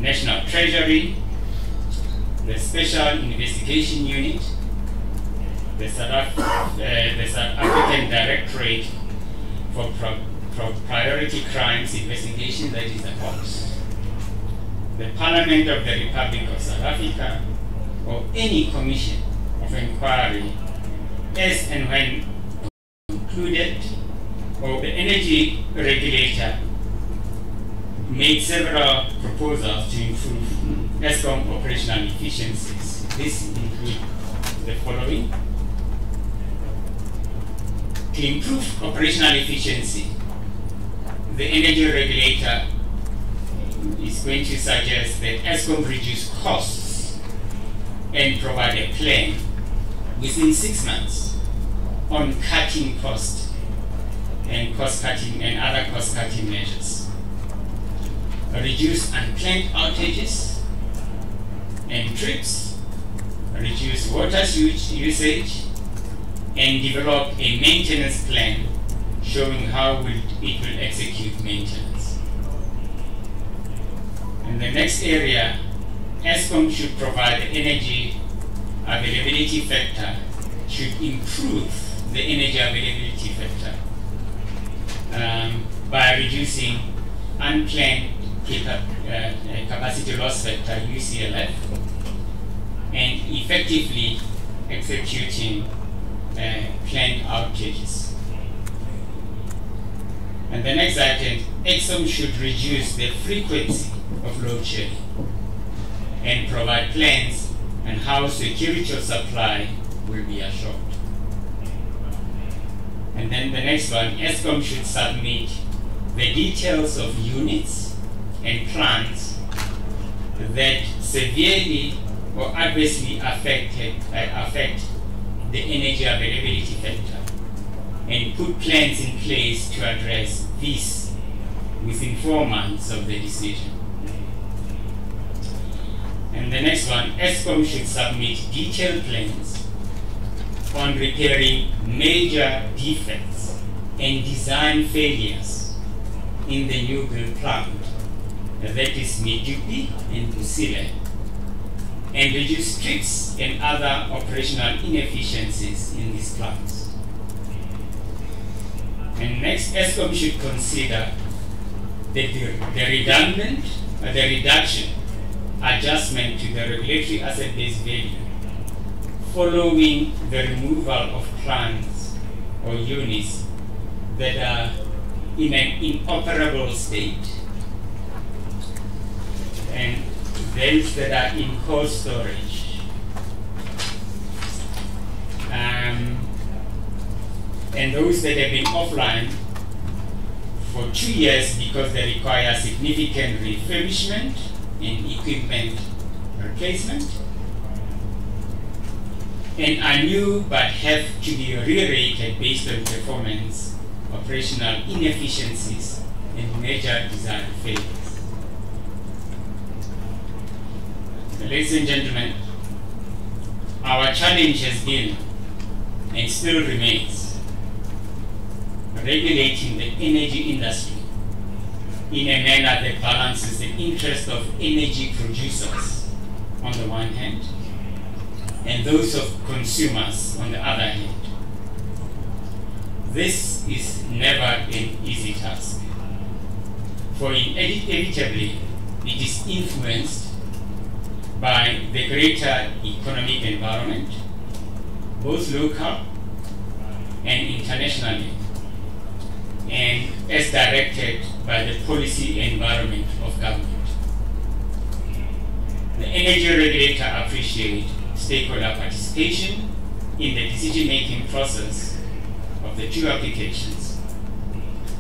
National Treasury, the Special Investigation Unit, the South African Directorate for Priority Crimes Investigation, that is the COPS, the Parliament of the Republic of South Africa, or any commission of inquiry as and when concluded, or the energy regulator made several proposals to improve Eskom operational efficiencies. This includes the following. To improve operational efficiency, the energy regulator is going to suggest that Eskom reduce costs and provide a plan within 6 months on cutting costs and cost-cutting and other cost-cutting measures. Reduce unplanned outages and trips, reduce water usage, and develop a maintenance plan showing how it will execute maintenance. In the next area, Eskom should provide the energy availability factor, should improve the energy availability factor by reducing unplanned capacity loss factor, UCLF, and effectively executing planned outages. And the next item, Eskom should reduce the frequency of load shedding and provide plans on how security of supply will be assured. And then the next one, Eskom should submit the details of units and plants that severely or adversely affect the energy availability factor, and put plans in place to address this within 4 months of the decision. And the next one, Eskom should submit detailed plans on repairing major defects and design failures in the new build plant, that is Medupi and Kusile, and reduce trips and other operational inefficiencies in these plants. And next, Eskom should consider the reduction, adjustment to the regulatory asset-based value following the removal of plants or units that are in an inoperable state and those that are in cold storage. And those that have been offline for 2 years because they require significant refurbishment and equipment replacement, and are new but have to be re-rated based on performance, operational inefficiencies, and major design failures. Ladies and gentlemen, our challenge has been and still remains regulating the energy industry in a manner that balances the interest of energy producers on the one hand and those of consumers on the other hand. This is never an easy task, for inevitably it is influenced by the greater economic environment, both local and internationally, and as directed by the policy environment of government. The energy regulator appreciates stakeholder participation in the decision-making process of the two applications,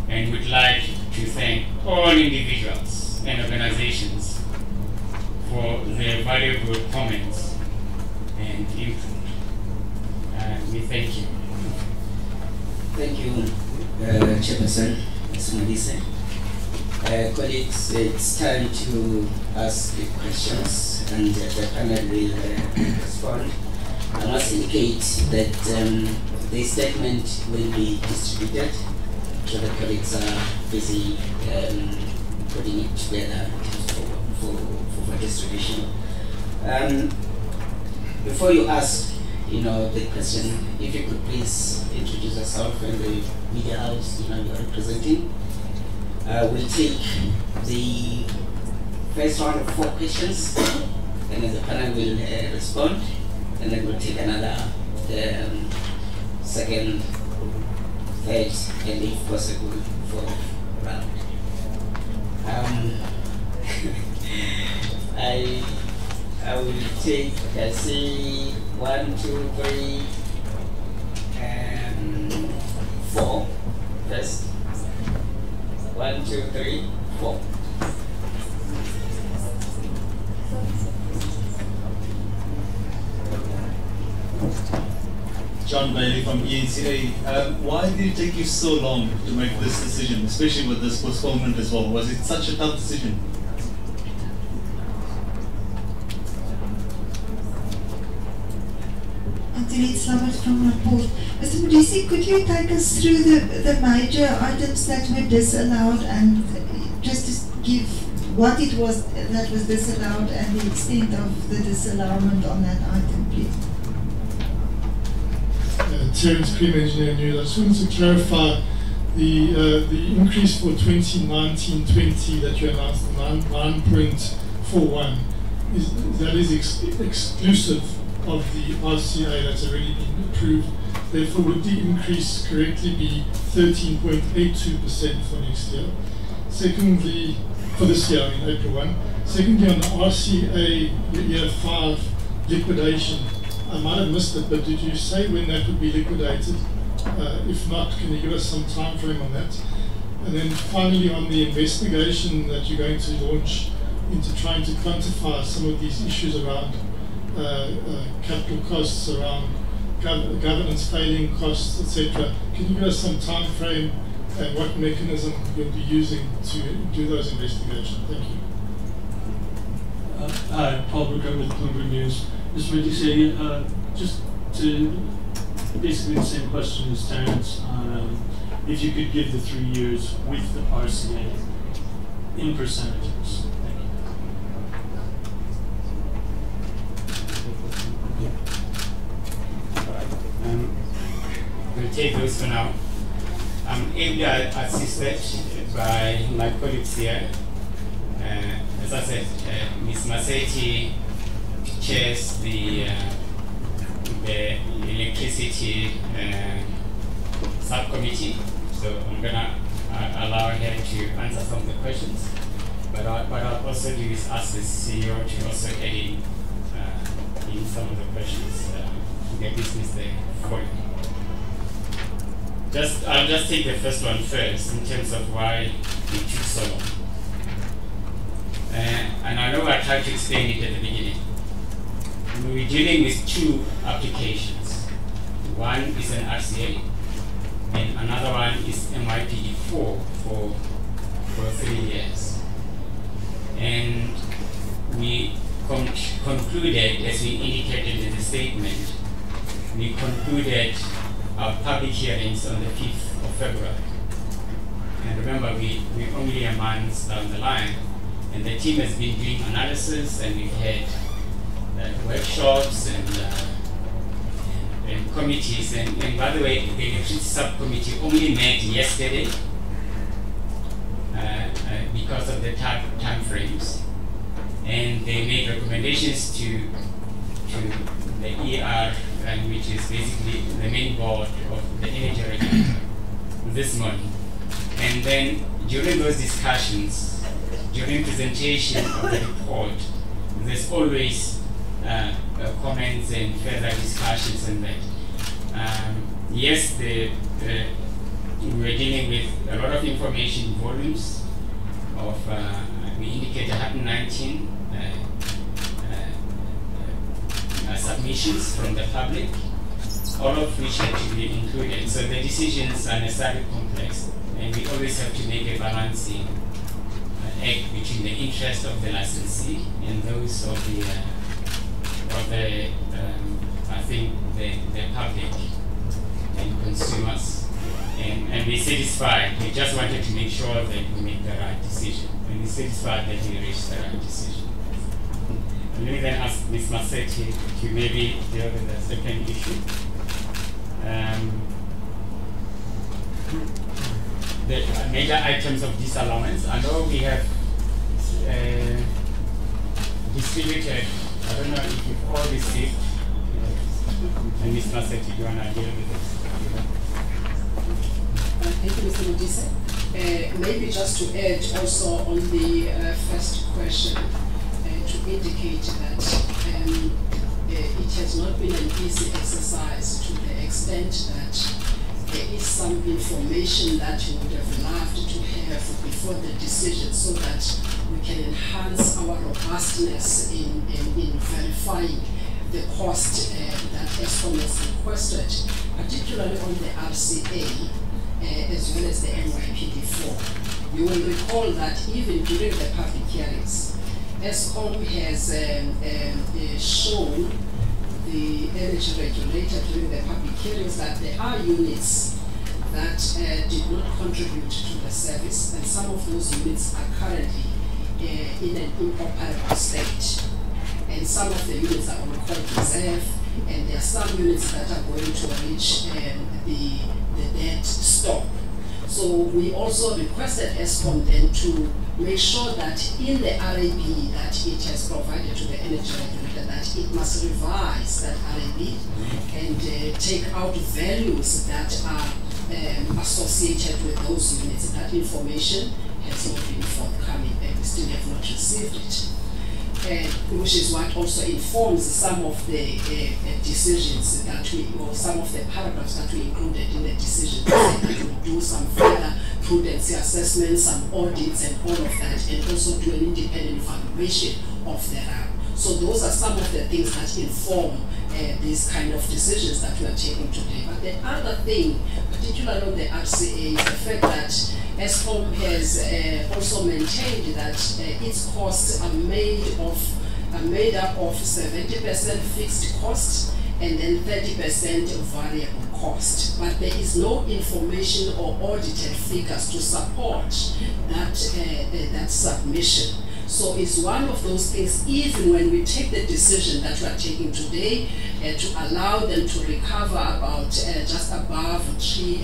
and would like to thank all individuals and organizations for their valuable comments and input. We thank you. Thank you, Chairperson Smalise. Colleagues, it's time to ask the questions and the panel will respond. I must indicate that the statement will be distributed, so the colleagues are busy putting it together for distribution. Before you ask, the question, if you could please introduce yourself and the media house, you're representing. We'll take the first round of 4 questions, and then the panel will respond, and then we'll take another second, third, and if possible, 4th round. I will take, let's see, 1, 2, 3, and 4 first. 1, 2, 3, 4. John Bailey from ENCA. Why did it take you so long to make this decision, especially with this postponement as well? Was it such a tough decision? Antoinette Slabbert from Rapport. Mr. Modisi, could you take us through the major items that were disallowed and just to give what it was that was disallowed and the extent of the disallowment on that item, please? Terence Cream, Engineer News. I just wanted to clarify the increase for 2019-20 that you announced, 9.41, that is exclusive of the RCA that's already been approved. Therefore, would the increase correctly be 13.82% for next year? Secondly, for this year, April 1. Secondly, on the RCA year 5 liquidation, I might have missed it, but did you say when that would be liquidated? If not, can you give us some time frame on that? And then finally, on the investigation that you're going to launch into trying to quantify some of these issues around capital costs, around governance failing costs, etc. Can you give us some time frame and what mechanism you'll be using to do those investigations? Thank you. Hi, Paul Brooker with Bloomberg News. Mr. Modisi, just to basically the same question as Terence, if you could give the 3 years with the RCA in percentages. We'll take those for now. I'm ably assisted by my colleagues here. As I said, Ms. Maseti chairs the electricity subcommittee, so I'm going to allow her to answer some of the questions. But what I'll also do is ask the CEO to also add in some of the questions to get business there for you. I'll just take the first one first in terms of why it took so long. And I know I tried to explain it at the beginning. We're dealing with 2 applications. One is an RCA, and another one is MYPD 4 for 3 years. And we concluded, as we indicated in the statement, we concluded our public hearings on the 5th of February. And remember, we're only a month down the line, and the team has been doing analysis, and we've had workshops and committees. And by the way, the electricity subcommittee only met yesterday because of the time frames. And they made recommendations to the ER, which is basically the main board of the energy regulator, this morning. And then during those discussions, during presentation of the report, there's always comments and further discussions on that. Yes, we were dealing with a lot of information volumes of, we indicated 119 submissions from the public, all of which had to be included. So the decisions are necessarily complex, and we always have to make a balancing act between the interest of the licensee and those of the I think the public and consumers. And we're satisfied. We just wanted to make sure that we make the right decision. And we're satisfied that we reached the right decision. Ms. Masetti to maybe deal with the second issue. The major items of disallowance. I know we have distributed, I don't know if you've all received, and Ms. Masetti, do you want to deal with this? Thank you, Mr. Modise. Maybe just to add also on the first question, to indicate that it has not been an easy exercise to the extent that there is some information that we would have loved to have before the decision so that we can enhance our robustness in verifying the cost that Eskom has requested, particularly on the RCA as well as the MYPD4. You will recall that even during the public hearings, Eskom has shown the energy regulator during the public hearings that there are units that did not contribute to the service, and some of those units are currently in an inoperable state. And some of the units are on quite reserve, and there are some units that are going to reach the dead stop. So we also requested Eskom then to make sure that in the RAB that it has provided to the energy regulator, that it must revise that RAB and take out values that are associated with those units. That information has not been forthcoming, and we still have not received it. Which is what also informs some of the decisions that or some of the paragraphs that we included in the decision, that we will do some further prudency assessments, some audits and all of that, and also do an independent evaluation of the RAB. So those are some of the things that inform these kind of decisions that we are taking today. But the other thing, particularly on the RCA, is the fact that Eskom has also maintained that its costs are made up of 70% fixed cost and then 30% variable cost. But there is no information or audited figures to support that submission. So it's one of those things, even when we take the decision that we are taking today to allow them to recover about just above 3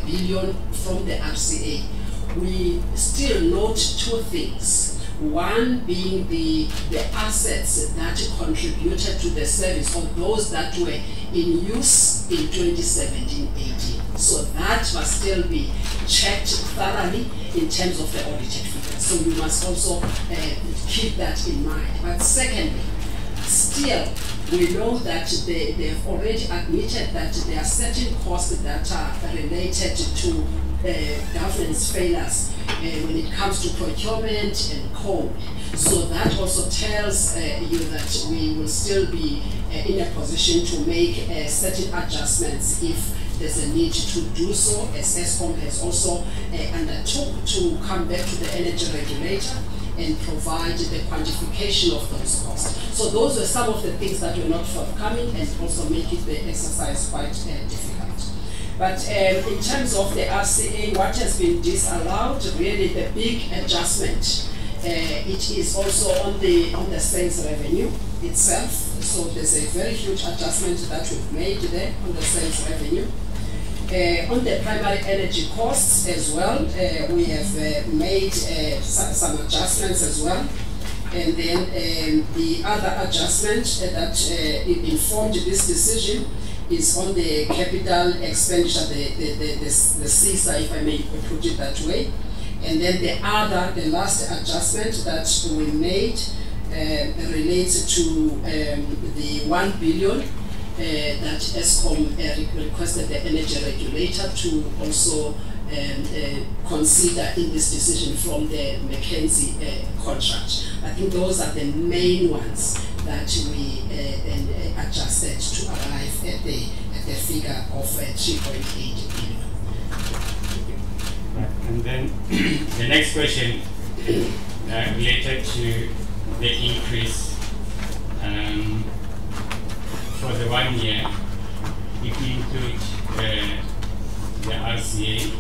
billion from the RCA, we still note two things. One being the assets that contributed to the service, or those that were in use in 2017-18. So that must still be checked thoroughly in terms of the audited figures. So we must also keep that in mind. But secondly, still, we know that they have already admitted that there are certain costs that are related to governance failures when it comes to procurement and code. So that also tells you that we will still be in a position to make certain adjustments if there's a need to do so, as Eskom has also undertook to come back to the energy regulator and provide the quantification of those costs. So those were some of the things that were not forthcoming and also make it the exercise quite difficult. But in terms of the RCA, what has been disallowed, really the big adjustment, it is also on the sales revenue itself. So there's a very huge adjustment that we've made there on the sales revenue. On the primary energy costs as well, we have made some adjustments as well. And then the other adjustment that informed this decision is on the capital expenditure, the CISA, if I may put it that way. And then the last adjustment that we made relates to the 1 billion that Eskom requested the energy regulator to also consider in this decision from the McKinsey contract. I think those are the main ones that we adjusted to arrive at the figure of 3.8 billion. And then the next question related to the increase for the 1 year, if you include the RCA,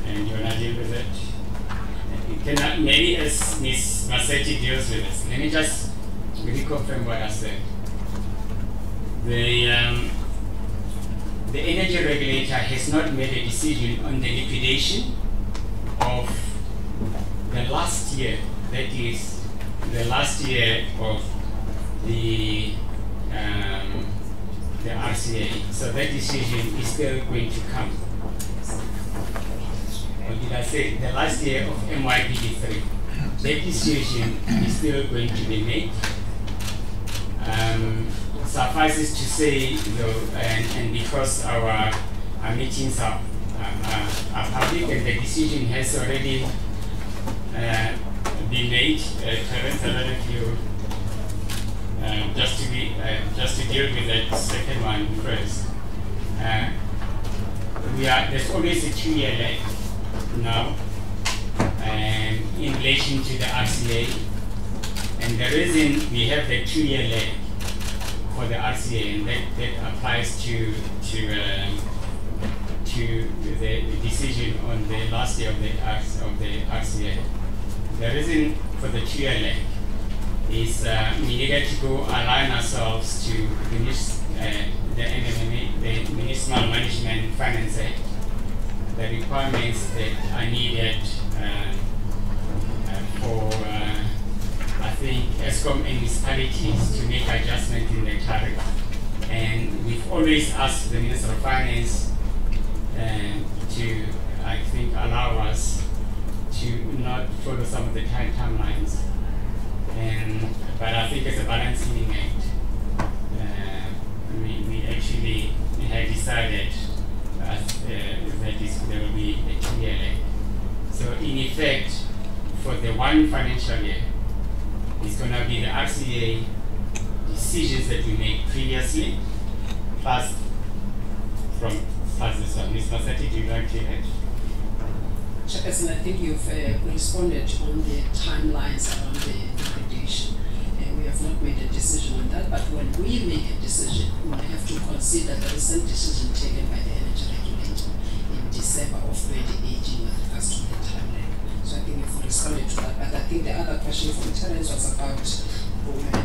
and you want to deal with it, maybe as Ms. Masetti deals with this, let me just reconfirm what I said. The energy regulator has not made a decision on the liquidation of the last year, that is the last year of the RCA. So that decision is still going to come. Or did I say the last year of MYPD 3? That decision is still going to be made. Suffices to say, though, and because our meetings are public and the decision has already been made, Terence, I don't know if you, just to deal with that second one first. There's always a 2-year lag now in relation to the RCA, and the reason we have the 2-year lag for the RCA, and that applies to the decision on the last year of the RCA. The reason for the 2-year lag is we needed to go align ourselves to the NMMA, the Municipal Management Finance Act, the requirements that are needed for I think Eskom and municipalities to make adjustment in the tariff. And we've always asked the Minister of Finance to, I think, allow us to not follow some of the timelines. But I think as a balancing act, we actually had decided that there will be a 2-year lag. So in effect, for the one financial year, it's going to be the RCA decisions that we made previously, plus this one. Ms. Masati, do you like to add? Chairperson, I think you've responded on the timelines around the liquidation. We have not made a decision on that, but when we make a decision, we have to consider the recent decision taken by the energy regulator in December of 2018 with regards to the timeline. So I think you've responded to that. But I think the other question from Terence was about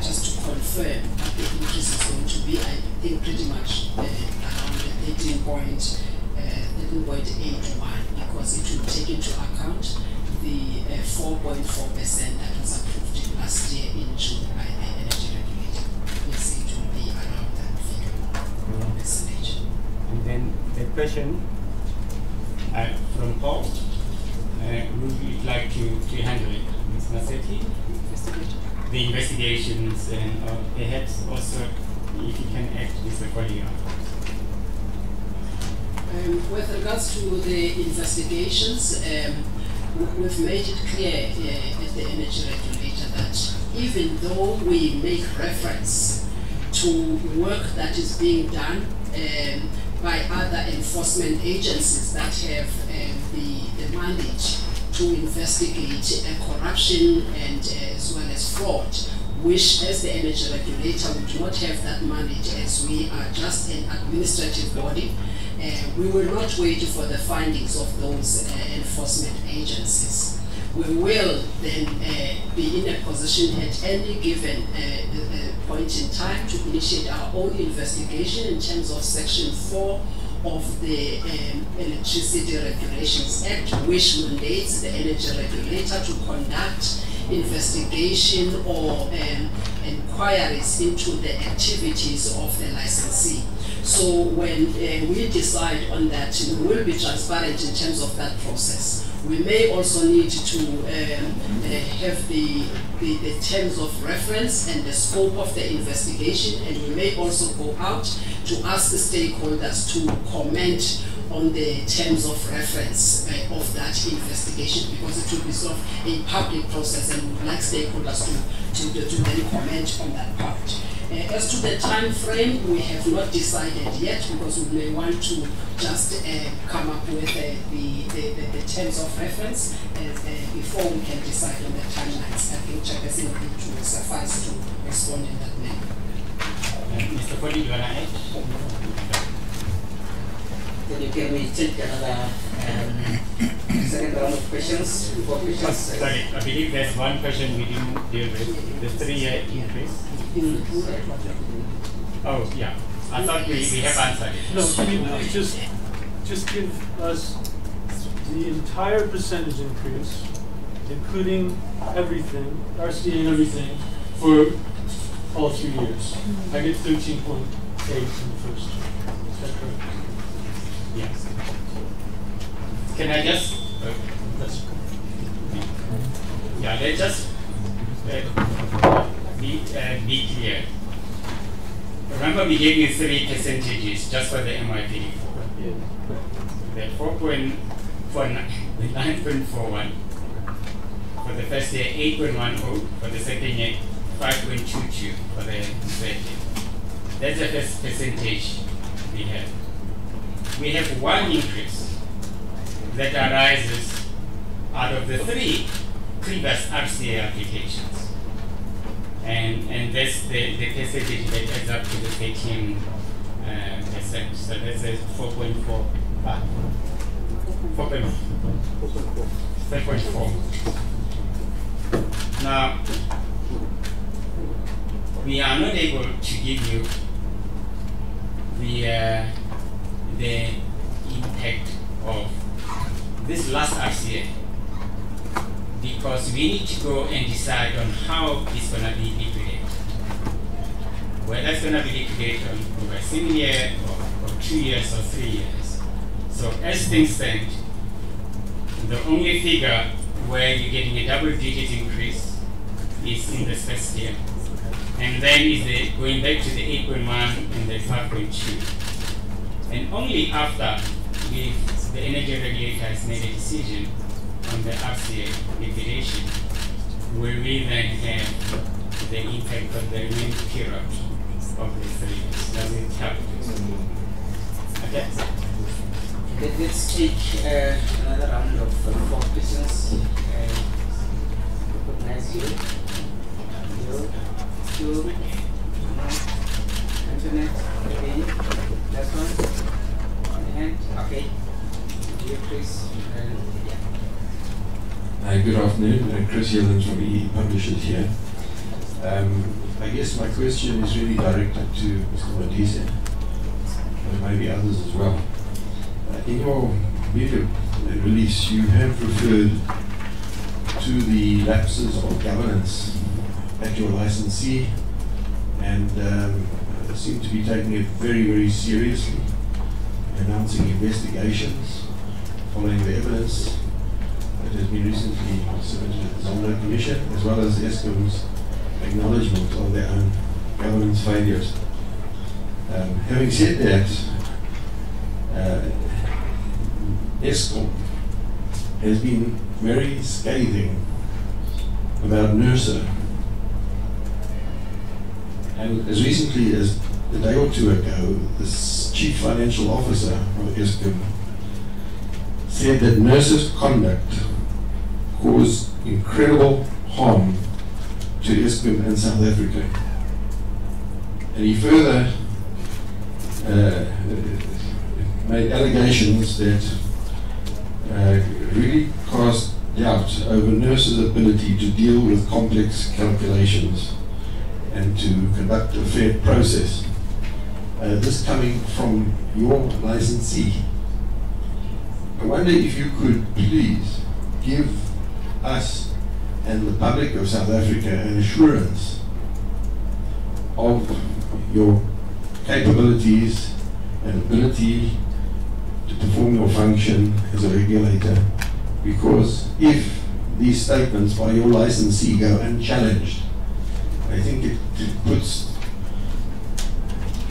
just to confirm what the increase is going to be. I think pretty much around the 13.81, because it will take into account the 4.4% that was approved last year in June by the energy regulator. Yes, it will be around that figure percentage. And then the question from Paul, would you like to handle it, Ms. Maseti? The investigations, and perhaps also if you can add this follow-up. With regards to the investigations, we've made it clear at the energy regulator that even though we make reference to work that is being done by other enforcement agencies that have the mandate to investigate corruption and as well as fraud, which as the energy regulator we do not have that mandate, as we are just an administrative body. We will not wait for the findings of those enforcement agencies. We will then be in a position at any given point in time to initiate our own investigation in terms of Section 4 of the Electricity Regulations Act, which mandates the energy regulator to conduct investigation or inquiries into the activities of the licensee. So when we decide on that, we will be transparent in terms of that process. We may also need to have the terms of reference and the scope of the investigation, and we may also go out to ask the stakeholders to comment on the terms of reference of that investigation, because it will be sort of a public process, and we would like stakeholders to then comment on that part. As to the time frame, we have not decided yet, because we may want to just come up with the terms of reference before we can decide on the timelines. I think Chairperson will suffice to respond in that manner. Mr. Poli, do you want to add? Then you can take another second round of questions. 4 questions. Sorry, I believe there's one question we didn't deal with, the 3-year increase. Oh, yeah. I thought we have answered it. No, can you just give us the entire percentage increase, including everything, RCA and everything, for all 3 years? I get 13.8 in the first year. Is that correct? Yes. Can I just, yeah, let's just be clear. Remember we gave you 3 percentages just for the MYPD. Yeah. The 9.41 for the first year, 8.10 for the second year, 5.22 for the third year. That's the first percentage we have. We have one increase that arises out of the 3 previous RCA applications. And that's the percentage that adds up to the 13%. So that's a 4.4. 3.4. Now, we are not able to give you the impact of this last RCA because we need to go and decide on how it's going to be liquidated. Whether it's going to be liquidated over a single year or 2 years or 3 years. So as things stand, the only figure where you're getting a double-digit increase is in the first year. And then is going back to the 8.1 and the 5.2. And only after the energy regulator has made a decision on the RCA liquidation will we then have the impact of the remaining period of the 3 years. Does it help? Okay. Let's take another round of 4 questions. Recognize you. You. Internet. Okay. Last one. And okay. You, Chris. Good afternoon. Chris Yellens from EE Publishers here. I guess my question is really directed to Mr. Modise, and maybe others as well. In your media release, you have referred to the lapses of governance at your licensee and seem to be taking it very, very seriously, announcing investigations following the evidence that has been recently submitted to the Zondo Commission, as well as Eskom's acknowledgement of their own governance failures. Having said that, Eskom has been very scathing about Nersa. And as recently as a day or 2 ago, the chief financial officer of Eskom said that Nersa's conduct caused incredible harm to Eskom and South Africa. And he further made allegations that really cast doubt over Nersa's ability to deal with complex calculations and to conduct a fair process. This coming from your licensee. I wonder if you could please give us and the public of South Africa an assurance of your capabilities and ability to perform your function as a regulator, because if these statements by your licensee go unchallenged, I think it puts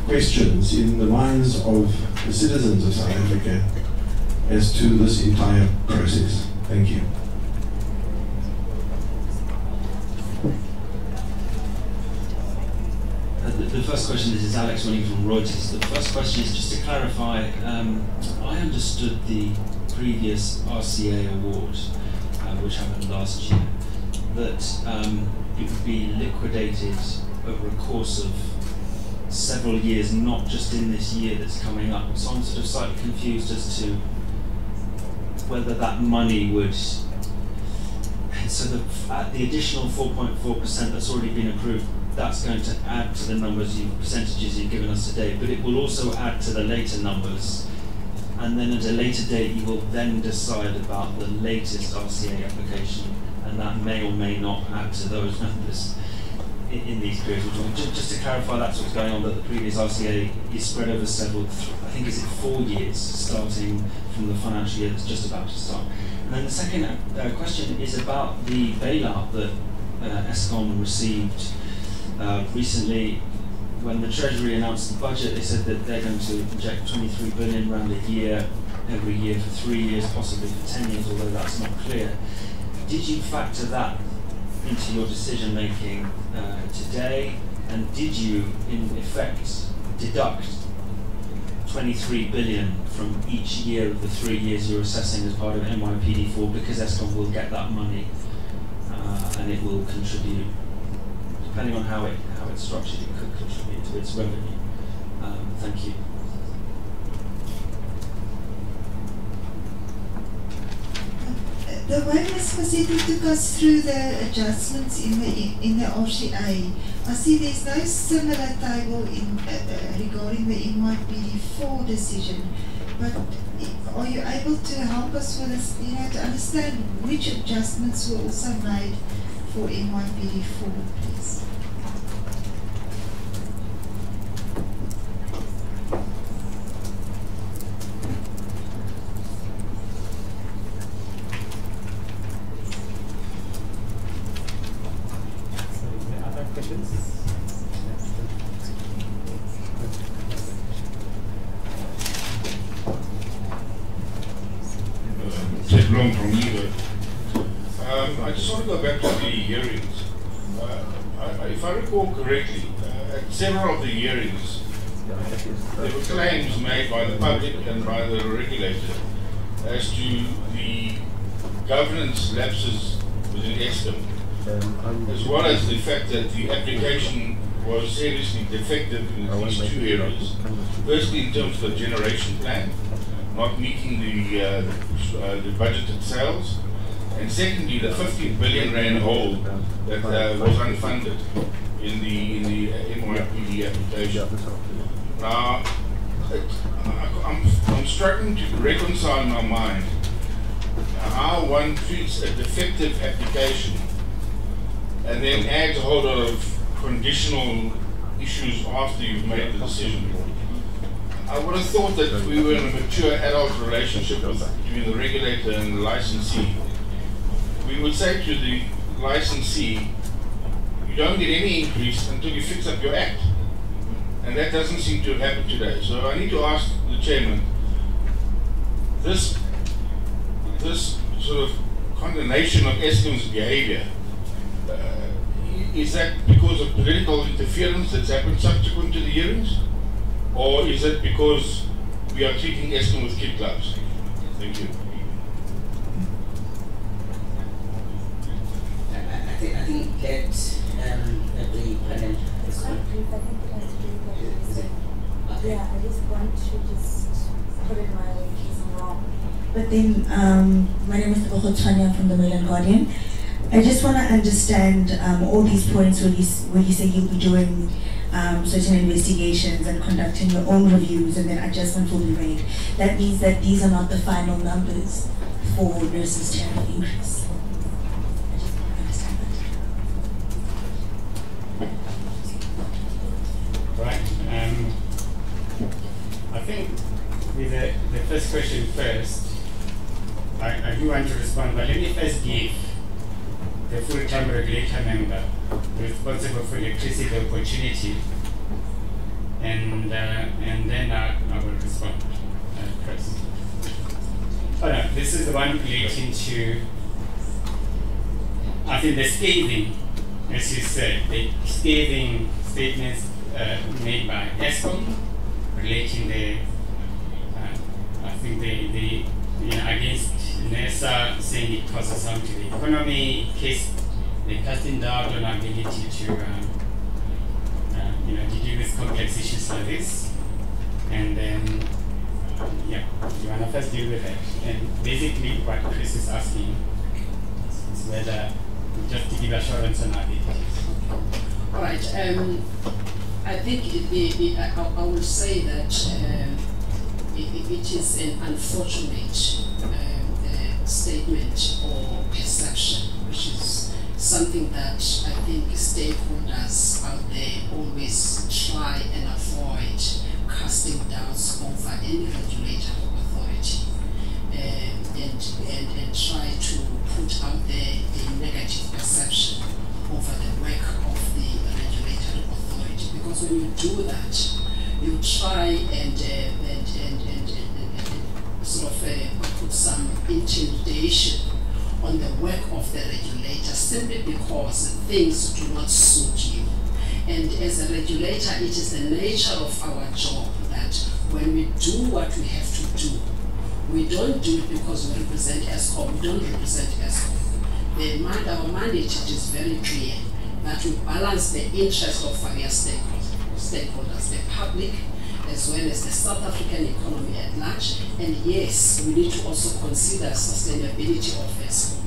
questions in the minds of the citizens of South Africa as to this entire process. Thank you. The first question, this is Alex Winning from Reuters. The first question is just to clarify, I understood the previous RCA award, which happened last year, that it would be liquidated over a course of several years, not just in this year that's coming up. So I'm sort of slightly confused as to whether that money would, so the additional 4.4% that's already been approved, that's going to add to the percentages you've given us today, but it will also add to the later numbers. And then at a later date, you will then decide about the latest RCA application, and that may or may not add to those numbers in these periods. Just to clarify, that's what's going on, that the previous RCA is spread over several, I think is it 4 years, starting from the financial year that's just about to start. And then the second question is about the bailout that Eskom received recently. When the Treasury announced the budget, they said that they're going to inject 23 billion rand a year, every year for 3 years, possibly for 10 years, although that's not clear. Did you factor that into your decision making today? And did you, in effect, deduct 23 billion from each year of the 3 years you're assessing as part of MYPD4, because Eskom will get that money and it will contribute, depending on how it's structured, it could contribute to its revenue. Thank you. The way Ms. Masetti took us through the adjustments in the RCA, I see there's no similar table regarding the MYPD4 decision. But are you able to help us with this, to understand which adjustments were also made for MYPD4, please? I just want to go back to the hearings. If I recall correctly, at several of the hearings, there were claims made by the public and by the regulator as to the governance lapses within Eskom, as well as the fact that the application was seriously defective in these two areas. Firstly, in terms of the generation plan, not meeting the budgeted sales, and secondly, the 15 billion rand hole that was unfunded in the MYPD application. Now, I'm struggling to reconcile in my mind how one treats a defective application and then adds a whole lot of conditional issues after you've made the decision. I would have thought that we were in a mature adult relationship between the regulator and the licensee. We would say to the licensee, you don't get any increase until you fix up your act. And that doesn't seem to have happened today. So I need to ask the chairman, this sort of condemnation of Eskom's behavior, is that because of political interference that's happened subsequent to the hearings? Or is it because we are treating Eskom with kid gloves? Thank you. I think that the panel is on. Yeah, I just want to just put it my way in case I'm wrong. But then, my name is Tanya from the Mail and Guardian. I just want to understand all these points where you say you'll be doing certain investigations and conducting your own reviews, and then adjustments will be made. That means that these are not the final numbers for Nersa's tariff increase. I just want to understand that. Right. I think with the first question first, I do want to respond, but let me first give the full-time regulator member responsible for electricity the opportunity, and then I will respond first. Oh no, this is the one relating to, I think, the scathing, as you said, the scathing statements made by Eskom relating against Nersa, saying it causes harm to the economy, in case they're casting doubt on our ability to deal with complex issues like this. And then Yeah, you want to first deal with that. And basically what Chris is asking is whether, just to give assurance on our abilities. All right. I think I will say that it is an unfortunate statement or perception, which is something that I think stakeholders out there always try and avoid casting doubts over any regulator or authority, and try to put out there a negative perception over the work of the regulatory authority. Because when you do that, you try and sort of put some intimidation on the work of the regulator simply because things do not suit you. And as a regulator, it is the nature of our job that when we do what we have to do, we don't do it because we represent Eskom. We don't represent Eskom. Our mandate is very clear that we balance the interest of various stakeholders, the public, as well as the South African economy at large. And yes, we need to also consider sustainability of Eskom.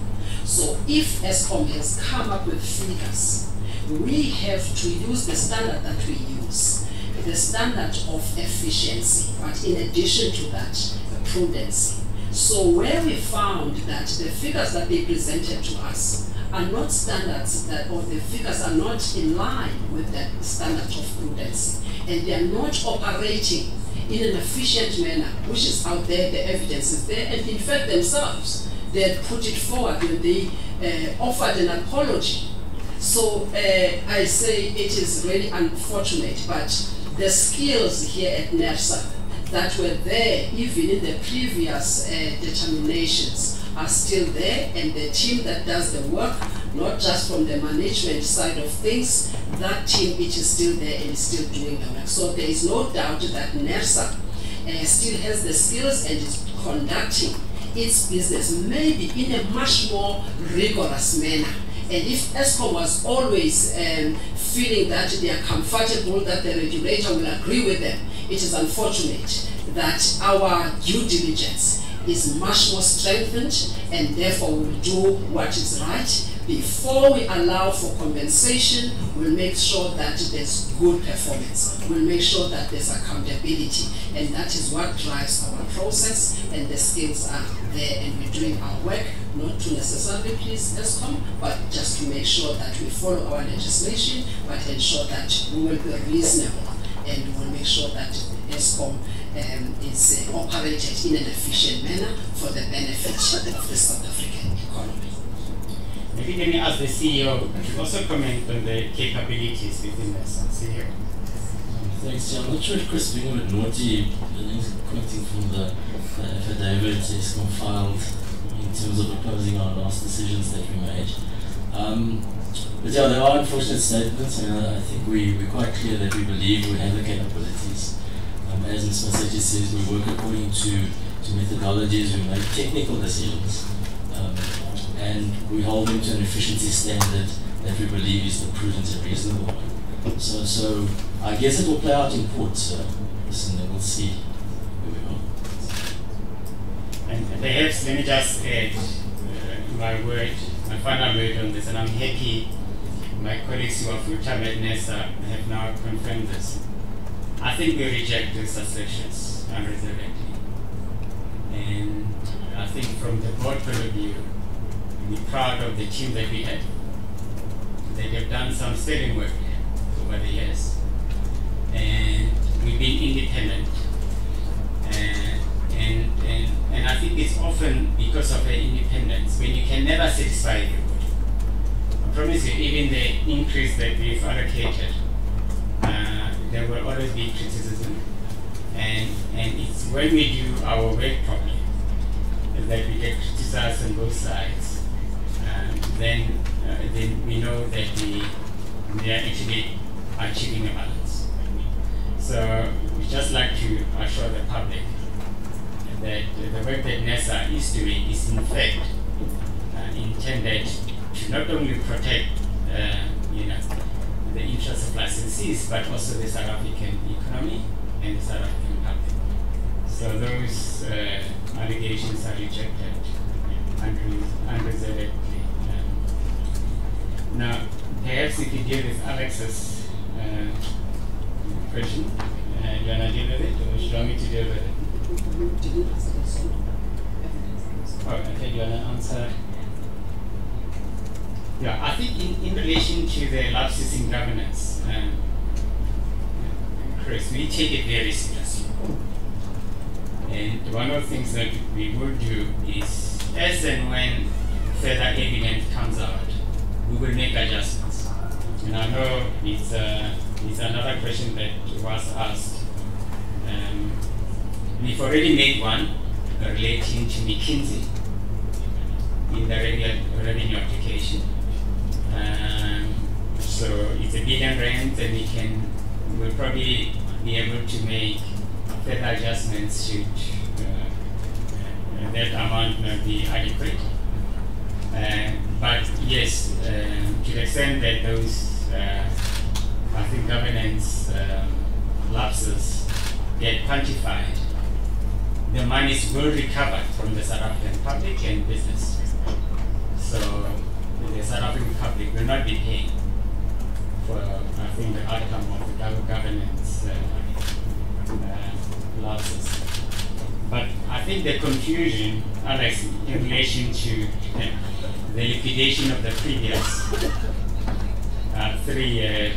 So if Eskom has come up with figures, we have to use the standard that we use, the standard of efficiency, but in addition to that, prudence. So where we found that the figures that they presented to us are not standards that, or the figures are not in line with the standard of prudence, and they are not operating in an efficient manner, which is out there, the evidence is there, and in fact themselves, they had put it forward when they offered an apology. So I say it is really unfortunate, but the skills here at Nersa that were there even in the previous determinations are still there, and the team that does the work, not just from the management side of things, that team, it is still there and is still doing the work. So there is no doubt that Nersa still has the skills and is conducting its business maybe in a much more rigorous manner. And if Eskom was always feeling that they are comfortable, that the regulator will agree with them, it is unfortunate that our due diligence is much more strengthened, and therefore we will do what is right. Before we allow for compensation, we'll make sure that there's good performance. We'll make sure that there's accountability, and that is what drives our process, and the skills are there, and we're doing our work, not to necessarily please Eskom, but just to make sure that we follow our legislation, but ensure that we will be reasonable, and we'll make sure that Eskom is operated in an efficient manner for the benefit of the South African economy. Maybe let me ask the CEO to also comment on the capabilities within Nersa. CEO. Thanks, John. I'm not sure if Chris being a bit naughty, quoting from the affidavit Eskom filed in terms of opposing our last decisions that we made. But yeah, there are unfortunate statements, and I think we're quite clear that we believe we have the capabilities. As Ms. Masechi says, we work according to methodologies, we make technical decisions, and we hold them to an efficiency standard that we believe is the prudent and reasonable one. So I guess it will play out in court, and then we'll see where we are. And perhaps let me just add my final word on this, and I'm happy my colleagues who are full-time at Nersa have now confirmed this. I think we reject these assertions unreservedly. And I think from the board point of view, we're proud of the team that we had. They have done some sterling work over the years. And we've been independent. And I think it's often because of the independence, when you can never satisfy everybody. I promise you, even the increase that we've allocated, there will always be criticism, and it's when we do our work properly that we get criticized on both sides. Then we know that we are actually achieving a balance. So we just like to assure the public that the work that Nersa is doing is in fact intended to not only protect the interests of licensees, but also the South African economy and the South African public. So So those allegations are rejected unreservedly. Now, perhaps if you deal with Alex's question, you want to deal with it, or should you want me to deal with it? Oh, okay, you want to answer? Yeah, I think in relation to the lapses in governance, Chris, we take it very seriously. And one of the things that we will do is, as and when further evidence comes out, we will make adjustments. And I know it's another question that was asked. We've already made one relating to McKinsey in the revenue application. So it's R1 billion, and we'll probably be able to make further adjustments should that amount not be adequate. But yes, to the extent that those, I think, governance lapses get quantified, the monies will recover from the South African public and business. So the South African public will not be paying for, I think, the outcome of the governance lapses. But I think the confusion, Alex, in relation to the liquidation of the previous 3-year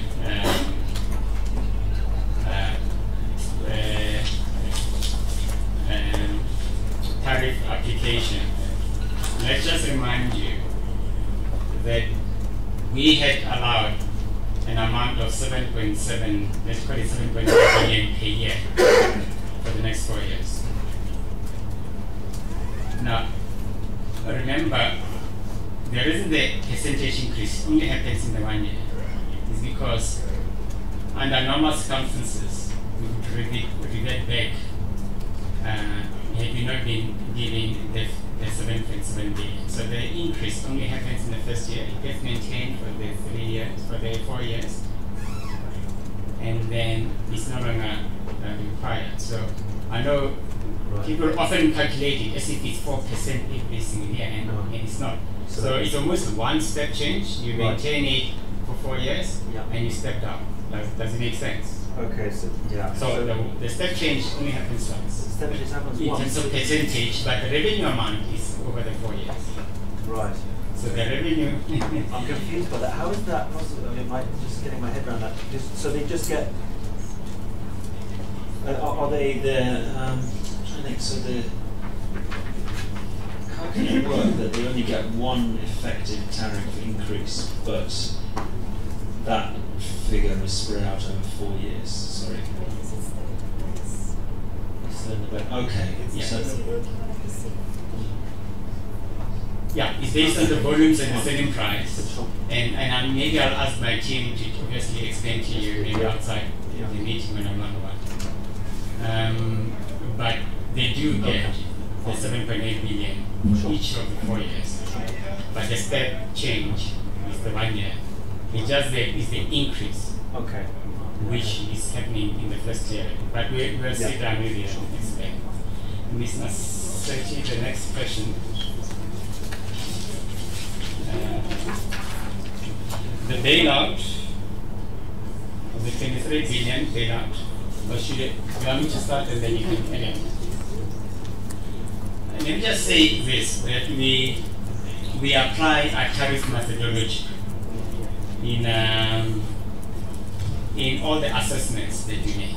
tariff application. Let's just remind you that we had allowed an amount of 7.7, let's call it 7.7 billion per year for the next 4 years. Now, remember, the reason the percentage increase only happens in the 1 year is because under normal circumstances, we would revert back had we not been giving the 7.7 billion. So the increase only happens in the first year. It gets maintained for the 3 years, for the 4 years, and then it's no longer required. So I know people often calculate it as if it's 4% every single year, and it's not. So it's almost one step change. You maintain it for 4 years, and you step down. Does it make sense? Okay, so yeah. So the step change only happens once. Step change happens in once. terms of percentage, but the revenue amount is over the 4 years. Right. So the revenue. I'm confused by that. How is that possible? I mean, just getting my head around that. So they just get. Are they the? I'm trying to think. So the. How can it work that they only get one effective tariff increase, but that figure is spread out over 4 years? Sorry. Okay. Yeah. So, yeah, it's based on the volumes and the selling price. And maybe I'll ask my team to obviously explain to you maybe outside the meeting when I'm one-on-one. But they do get the 7.8 billion each of the 4 years. But the step change is the 1 year. It's just is the increase, which is happening in the first year. But we'll sit down with you and explain. Ms. Nasechi, the next question. The bailout of the 23 billion bailout, or should you want me to start and then you can edit? Let me just say this, that we apply a tariff methodology in all the assessments that we make.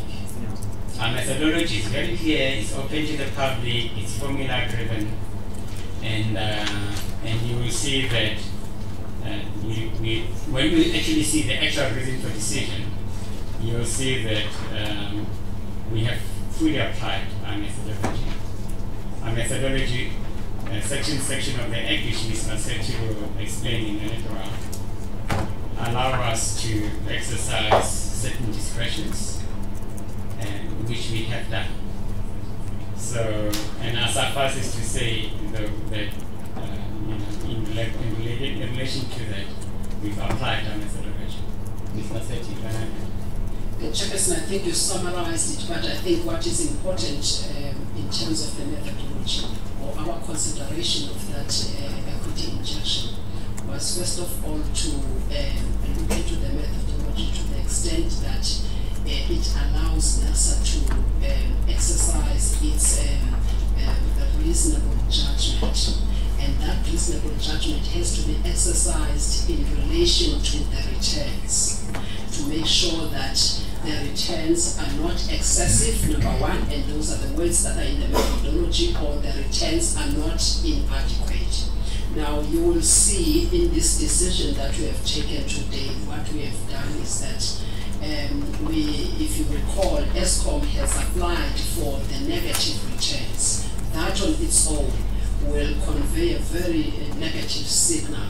Our methodology is very clear, it's open to the public, it's formula driven, and you will see that when we actually see the actual reason for decision, you will see that we have fully applied our methodology. Our methodology, section of the Act, which Ms. Nasechi will explain in a little while, allow us to exercise certain discretions, which we have done. So, and as far as is to say that in relation to that, we've applied our methodology. Ms. Nasechi, can I? Chairperson, I think you summarized it, but I think what is important in terms of the methodology or our consideration of that equity injection was first of all to look into the methodology to the extent that it allows Nersa to exercise its reasonable judgment, and that reasonable judgment has to be exercised in relation to the returns, to make sure that the returns are not excessive, number one, and those are the words that are in the methodology, or the returns are not inadequate. Now, you will see in this decision that we have taken today, what we have done is that if you recall, Eskom has applied for the negative returns. That on its own will convey a very negative signal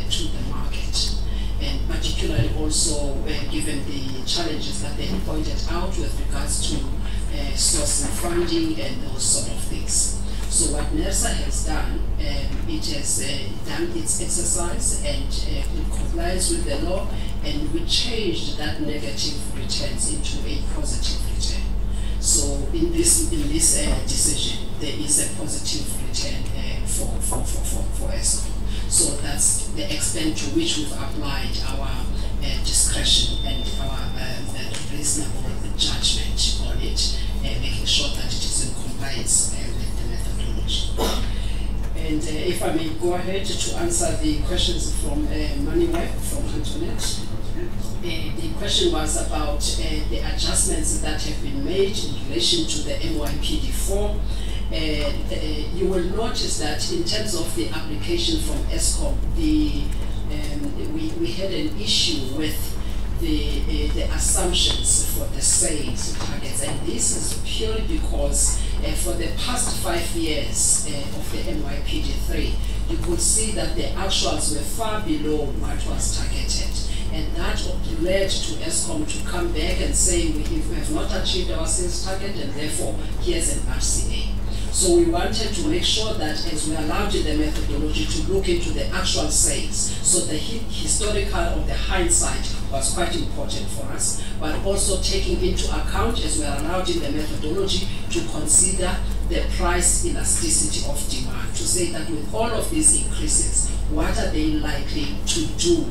to the market, and particularly also given the challenges that they pointed out with regards to sourcing funding and those sort of things. So what Nersa has done, it has done its exercise and in compliance with the law, and we changed that negative returns into a positive return. So in this decision, there is a positive return for Eskom. So that's the extent to which we've applied our discretion and our reasonable judgment on it, making sure that it is in compliance with the methodology. And if I may go ahead to answer the questions from Manuel, from Antoinette. The question was about the adjustments that have been made in relation to the MYPD4. You will notice that in terms of the application from Eskom, we had an issue with the assumptions for the sales targets, and this is purely because for the past 5 years of the MYPD3, you could see that the actuals were far below what was targeted. And that led to Eskom to come back and say, we have not achieved our sales target, and therefore here's an RCA. So we wanted to make sure that as we allowed in the methodology to look into the actual sales, so the historical or the hindsight was quite important for us, but also taking into account, as we are allowed in the methodology, to consider the price elasticity of demand, to say that with all of these increases, what are they likely to do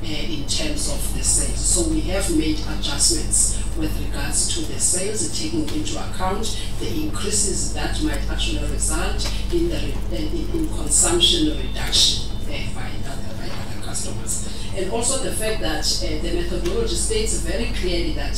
in terms of the sales. So we have made adjustments with regards to the sales, taking into account the increases that might actually result in consumption reduction by other customers. And also the fact that the methodology states very clearly that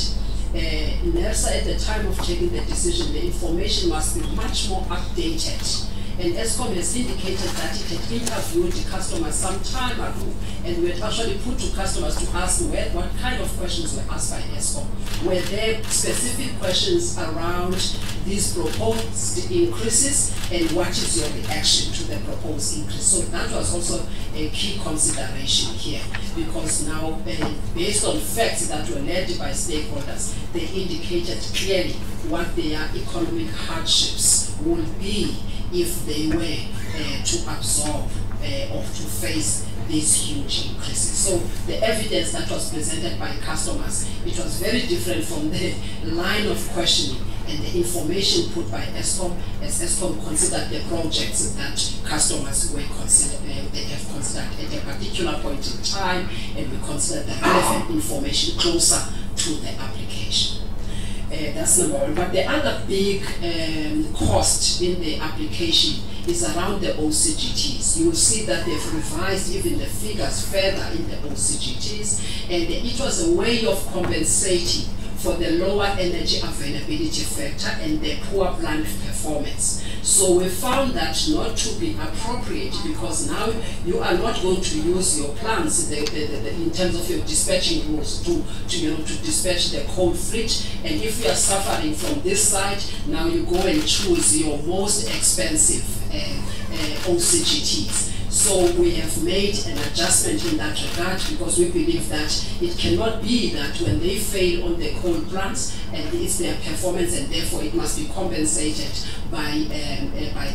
Nersa, at the time of taking the decision, the information must be much more updated. And Eskom has indicated that it had interviewed the customers some time ago, and we had actually put to customers to ask what kind of questions were asked by Eskom. Were there specific questions around these proposed increases, and what is your reaction to the proposed increase? So that was also a key consideration here, because now, based on facts that were led by stakeholders, they indicated clearly what their economic hardships would be if they were to absorb or to face these huge increases. So the evidence that was presented by customers, it was very different from the line of questioning and the information put by Eskom, as Eskom considered the projects that customers were they have considered at a particular point in time, and we considered the relevant information closer to the application. That's number one. But the other big cost in the application is around the OCGTs. You will see that they've revised even the figures further in the OCGTs, and it was a way of compensating for the lower energy availability factor and the poor plant performance. So we found that not to be appropriate, because now you are not going to use your plants in terms of your dispatching rules to dispatch the coal fleet. And if you are suffering from this side, now you go and choose your most expensive OCGTs. So we have made an adjustment in that regard, because we believe that it cannot be that when they fail on the coal plants, and it's their performance, and therefore it must be compensated by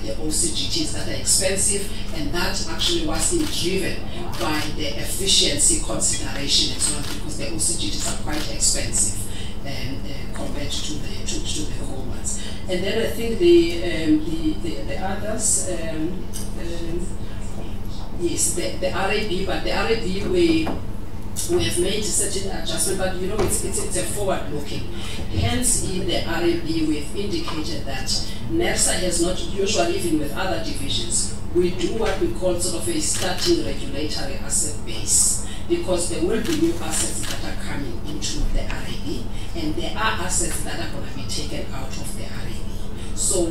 the OCGTs that are expensive, and that actually was driven by the efficiency consideration as well, because the OCGTs are quite expensive compared revert to the old ones. And then I think the others, yes, the RAB, but the RAB we have made certain adjustment, but you know it's a forward-looking. Hence, in the RAB we've indicated that Nersa has not, usually even with other divisions, we do what we call sort of a starting regulatory asset base, because there will be new assets that are coming into the RAB, and there are assets that are going to be taken out of the RAB. So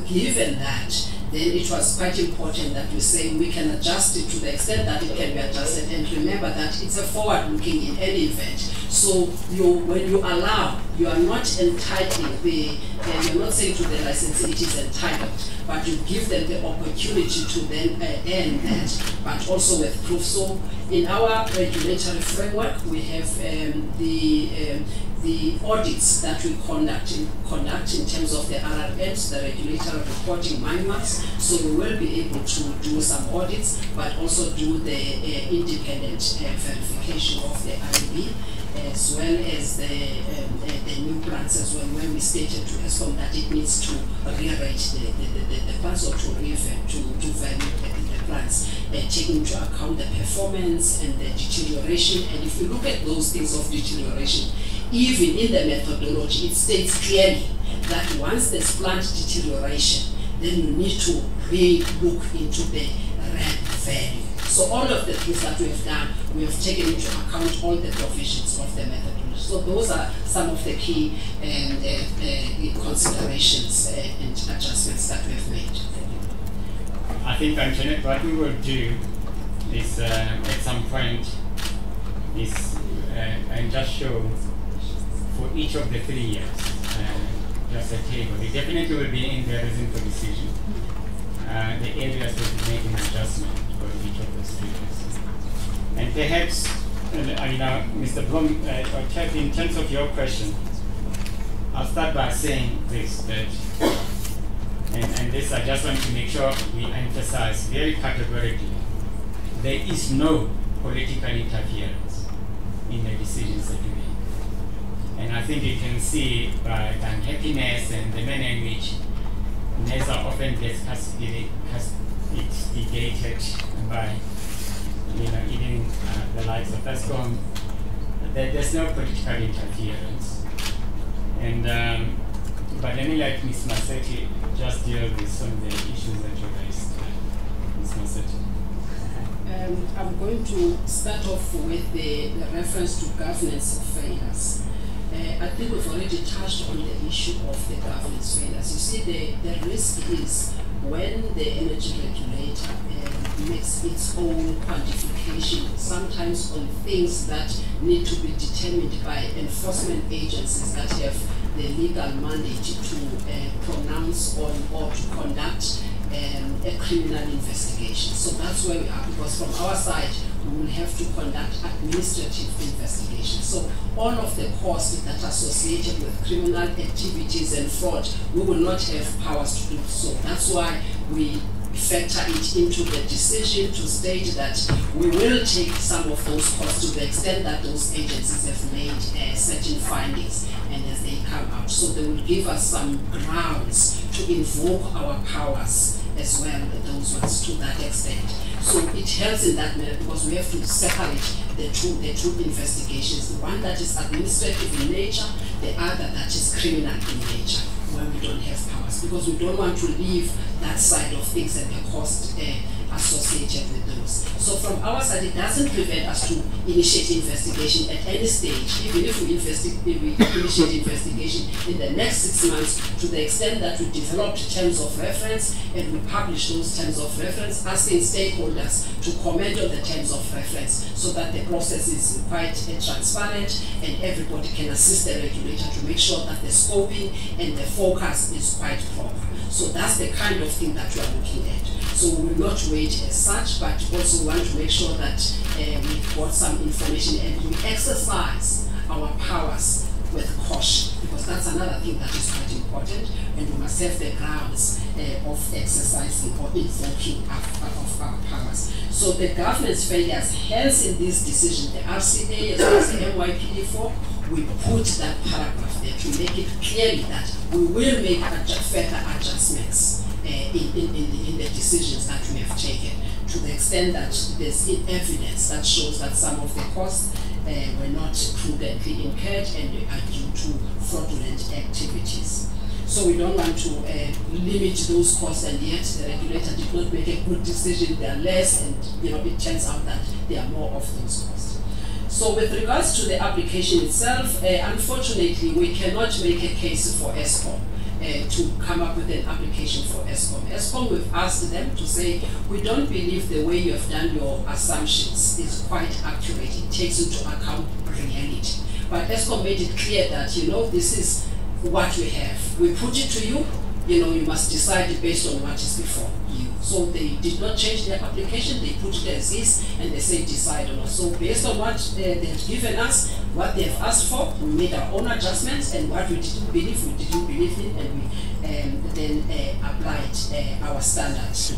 given that, then it was quite important that we say we can adjust it to the extent that it can be adjusted, and remember that it's a forward-looking in any event. So when you allow, you are not entitling you're not saying to the licensee it is entitled, but you give them the opportunity to then earn that, but also with proof. So in our regulatory framework, we have the audits that we conduct in terms of the RRMs, the regulatory reporting manuals. So we will be able to do some audits, but also do the independent verification of the RAB, as well as the new plans as well, when we stated to Eskom that it needs to rewrite the plans, or to value the plans, taking into account the performance and the deterioration. And if you look at those things of deterioration, even in the methodology, it states clearly that once there's plant deterioration, then you need to really look into the RAB value. So all of the things that we have done, we have taken into account all the provisions of the methodology. So those are some of the key considerations and adjustments that we have made. I think, Antoinette, what we will do is at some point is and just show for each of the 3 years just a table. It definitely will be in the reason for decision. The areas will make an adjustment for each of those 3 years. And perhaps, Mr. Blom, in terms of your question, I'll start by saying this, that, and this I just want to make sure we emphasize very categorically, there is no political interference in the decisions that we make. And I think you can see by the unhappiness and the manner in which Nersa often gets castigated by, even the likes of Eskom. There's no political interference. And but let me let Ms. Maseti just deal with some of the issues that you raised. Ms. Maseti. I'm going to start off with the reference to governance failures. I think we've already touched on the issue of the governance failures. You see, the risk is when the energy regulator makes its own quantification, sometimes on things that need to be determined by enforcement agencies that have the legal mandate to pronounce on or to conduct a criminal investigation. So that's where we are, because from our side, we will have to conduct administrative investigations. So all of the costs that are associated with criminal activities and fraud, we will not have powers to do so. That's why we factor it into the decision to state that we will take some of those costs to the extent that those agencies have made certain findings, and as they come out. So they will give us some grounds to invoke our powers as well, those ones, to that extent. So it helps in that manner, because we have to separate the two investigations, the one that is administrative in nature, the other that is criminal in nature, where we don't have powers, because we don't want to leave that side of things and the cost associated with those. So from our side, it doesn't prevent us to initiate investigation at any stage, even if we initiate investigation in the next 6 months, to the extent that we developed terms of reference and we publish those terms of reference, asking stakeholders to comment on the terms of reference, so that the process is quite transparent and everybody can assist the regulator to make sure that the scoping and the forecast is quite proper. So that's the kind of thing that we are looking at. So we will not wait as such, but also want to make sure that we've got some information and we exercise our powers with caution, because that's another thing that is quite important, and we must have the grounds of exercising or invoking of our powers. So the governance failures, hence in this decision, the RCA as well as the MYPD4, we put that paragraph there to make it clearly that we will make further adjustments in the decisions that we have taken, to the extent that there's evidence that shows that some of the costs were not prudently incurred and are due to fraudulent activities. So we don't want to limit those costs, and yet the regulator did not make a good decision. There are less, and it turns out that there are more of those costs. So with regards to the application itself, unfortunately, we cannot make a case for Eskom to come up with an application for Eskom. Eskom, we've asked them to say, we don't believe the way you have done your assumptions is quite accurate. It takes into account reality. But Eskom made it clear that, this is what we have. We put it to you, you must decide based on what is before you. So they did not change their application, they put it as is, and they say decide on us. So based on what they have given us, what they have asked for, we made our own adjustments, and what we didn't believe in, and we then applied our standards.